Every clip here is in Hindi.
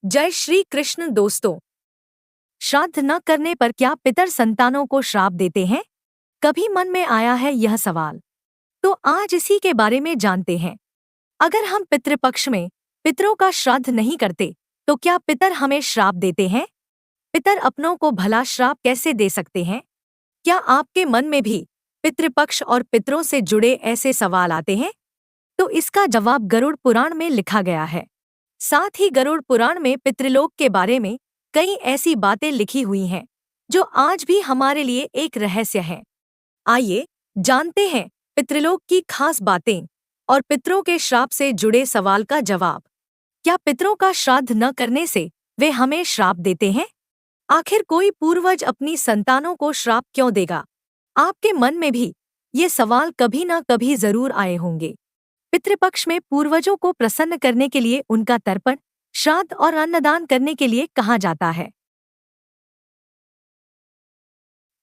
जय श्री कृष्ण दोस्तों। श्राद्ध न करने पर क्या पितर संतानों को श्राप देते हैं? कभी मन में आया है यह सवाल? तो आज इसी के बारे में जानते हैं। अगर हम पितृपक्ष में पितरों का श्राद्ध नहीं करते तो क्या पितर हमें श्राप देते हैं? पितर अपनों को भला श्राप कैसे दे सकते हैं? क्या आपके मन में भी पितृपक्ष और पितरों से जुड़े ऐसे सवाल आते हैं? तो इसका जवाब गरुड़ पुराण में लिखा गया है। साथ ही गरुड़ पुराण में पितृलोक के बारे में कई ऐसी बातें लिखी हुई हैं जो आज भी हमारे लिए एक रहस्य है। आइए जानते हैं पितृलोक की खास बातें और पितरों के श्राप से जुड़े सवाल का जवाब। क्या पितरों का श्राद्ध न करने से वे हमें श्राप देते हैं? आखिर कोई पूर्वज अपनी संतानों को श्राप क्यों देगा? आपके मन में भी ये सवाल कभी न कभी जरूर आए होंगे। पितृपक्ष में पूर्वजों को प्रसन्न करने के लिए उनका तर्पण, श्राद्ध और अन्नदान करने के लिए कहा जाता है।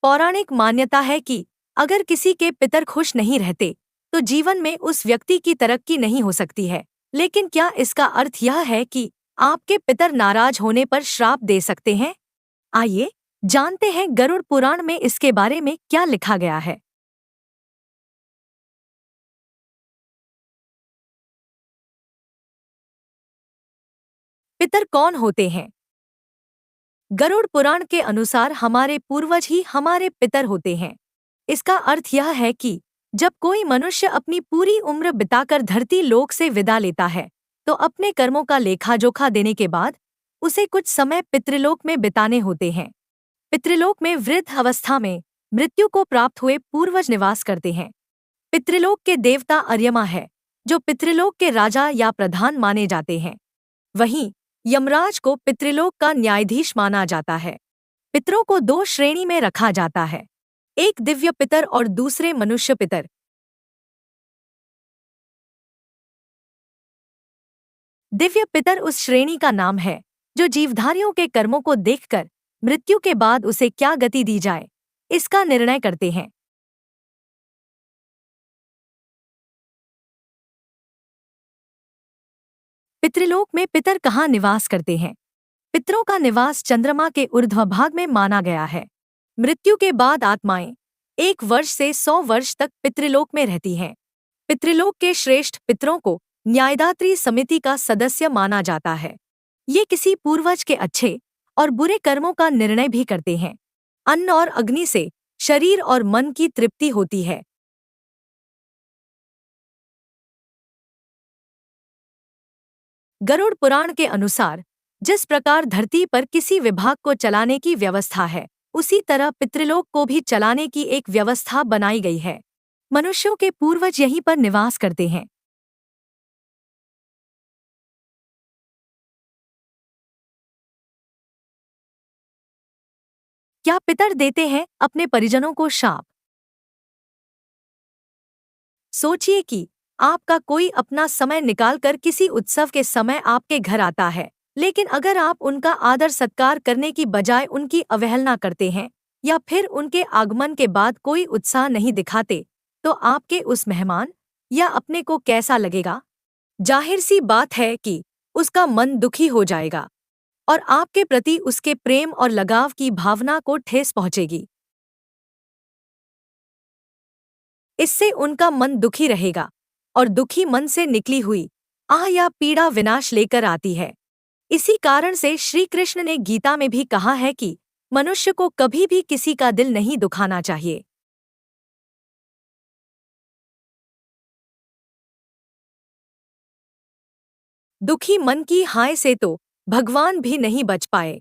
पौराणिक मान्यता है कि अगर किसी के पितर खुश नहीं रहते तो जीवन में उस व्यक्ति की तरक्की नहीं हो सकती है। लेकिन क्या इसका अर्थ यह है कि आपके पितर नाराज होने पर श्राप दे सकते हैं? आइए जानते हैं गरुड़ पुराण में इसके बारे में क्या लिखा गया है। पितर कौन होते हैं? गरुड़ पुराण के अनुसार हमारे पूर्वज ही हमारे पितर होते हैं। इसका अर्थ यह है कि जब कोई मनुष्य अपनी पूरी उम्र बिताकर धरती लोक से विदा लेता है तो अपने कर्मों का लेखा जोखा देने के बाद उसे कुछ समय पितृलोक में बिताने होते हैं। पितृलोक में वृद्ध अवस्था में मृत्यु को प्राप्त हुए पूर्वज निवास करते हैं। पितृलोक के देवता अर्यमा है जो पितृलोक के राजा या प्रधान माने जाते हैं। वहीं यमराज को पितृलोक का न्यायाधीश माना जाता है। पितरों को दो श्रेणी में रखा जाता है, एक दिव्य पितर और दूसरे मनुष्य पितर। दिव्य पितर उस श्रेणी का नाम है जो जीवधारियों के कर्मों को देखकर मृत्यु के बाद उसे क्या गति दी जाए इसका निर्णय करते हैं। पितृलोक में पितर कहाँ निवास करते हैं? पितरों का निवास चंद्रमा के ऊर्ध्व भाग में माना गया है। मृत्यु के बाद आत्माएं 1 वर्ष से 100 वर्ष तक पितृलोक में रहती हैं। पितृलोक के श्रेष्ठ पितरों को न्यायदात्री समिति का सदस्य माना जाता है। ये किसी पूर्वज के अच्छे और बुरे कर्मों का निर्णय भी करते हैं। अन्न और अग्नि से शरीर और मन की तृप्ति होती है। गरुड़ पुराण के अनुसार जिस प्रकार धरती पर किसी विभाग को चलाने की व्यवस्था है उसी तरह पितृलोक को भी चलाने की एक व्यवस्था बनाई गई है। मनुष्यों के पूर्वज यहीं पर निवास करते हैं। क्या पितर देते हैं अपने परिजनों को शाप? सोचिए कि आपका कोई अपना समय निकालकर किसी उत्सव के समय आपके घर आता है, लेकिन अगर आप उनका आदर सत्कार करने की बजाय उनकी अवहेलना करते हैं या फिर उनके आगमन के बाद कोई उत्साह नहीं दिखाते, तो आपके उस मेहमान या अपने को कैसा लगेगा? जाहिर सी बात है कि उसका मन दुखी हो जाएगा और आपके प्रति उसके प्रेम और लगाव की भावना को ठेस पहुंचेगी। इससे उनका मन दुखी रहेगा और दुखी मन से निकली हुई आह या पीड़ा विनाश लेकर आती है। इसी कारण से श्री कृष्ण ने गीता में भी कहा है कि मनुष्य को कभी भी किसी का दिल नहीं दुखाना चाहिए। दुखी मन की हाय से तो भगवान भी नहीं बच पाए।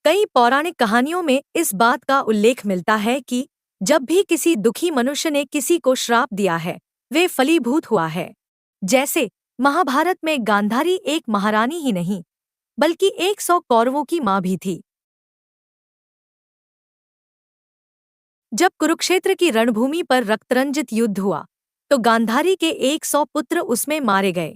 कई पौराणिक कहानियों में इस बात का उल्लेख मिलता है कि जब भी किसी दुखी मनुष्य ने किसी को श्राप दिया है वे फलीभूत हुआ है। जैसे महाभारत में गांधारी एक महारानी ही नहीं बल्कि 100 कौरवों की मां भी थी। जब कुरुक्षेत्र की रणभूमि पर रक्तरंजित युद्ध हुआ तो गांधारी के 100 पुत्र उसमें मारे गए।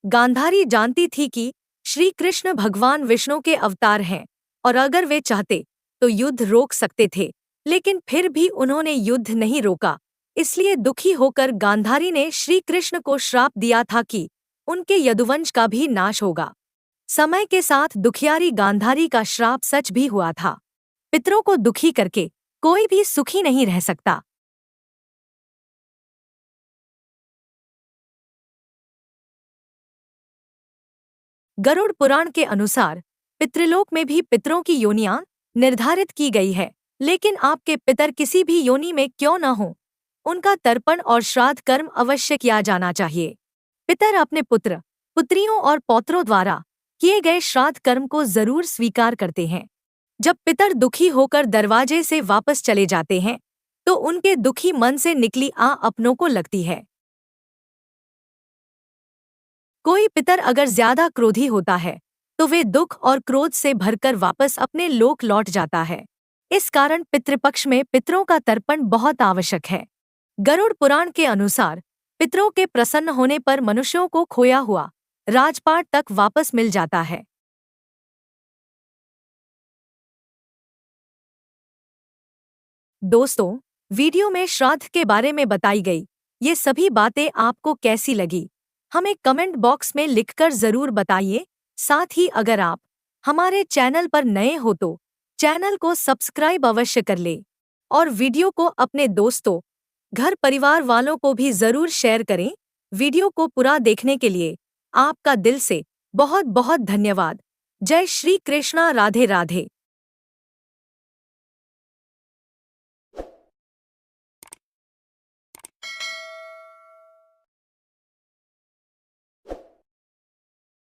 गांधारी जानती थी कि श्री कृष्ण भगवान विष्णु के अवतार हैं और अगर वे चाहते तो युद्ध रोक सकते थे, लेकिन फिर भी उन्होंने युद्ध नहीं रोका। इसलिए दुखी होकर गांधारी ने श्री कृष्ण को श्राप दिया था कि उनके यदुवंश का भी नाश होगा। समय के साथ दुखियारी गांधारी का श्राप सच भी हुआ था। पितरों को दुखी करके कोई भी सुखी नहीं रह सकता। गरुड़ पुराण के अनुसार पितृलोक में भी पितरों की योनियां निर्धारित की गई है, लेकिन आपके पितर किसी भी योनि में क्यों न हो, उनका तर्पण और श्राद्ध कर्म अवश्य किया जाना चाहिए। पितर अपने पुत्र, पुत्रियों और पौत्रों द्वारा किए गए श्राद्ध कर्म को जरूर स्वीकार करते हैं। जब पितर दुखी होकर दरवाजे से वापस चले जाते हैं, तो उनके दुखी मन से निकली आ अपनों को लगती है। कोई पितर अगर ज्यादा क्रोधी होता है, तो वे दुख और क्रोध से भरकर वापस अपने लोक लौट जाता है। इस कारण पितृपक्ष में पितरों का तर्पण बहुत आवश्यक है। गरुड़ पुराण के अनुसार पितरों के प्रसन्न होने पर मनुष्यों को खोया हुआ राजपाट तक वापस मिल जाता है। दोस्तों, वीडियो में श्राद्ध के बारे में बताई गई ये सभी बातें आपको कैसी लगी, हमें कमेंट बॉक्स में लिखकर जरूर बताइए। साथ ही अगर आप हमारे चैनल पर नए हो तो चैनल को सब्सक्राइब अवश्य कर ले और वीडियो को अपने दोस्तों, घर परिवार वालों को भी जरूर शेयर करें। वीडियो को पूरा देखने के लिए आपका दिल से बहुत बहुत धन्यवाद। जय श्री कृष्णा। राधे राधे।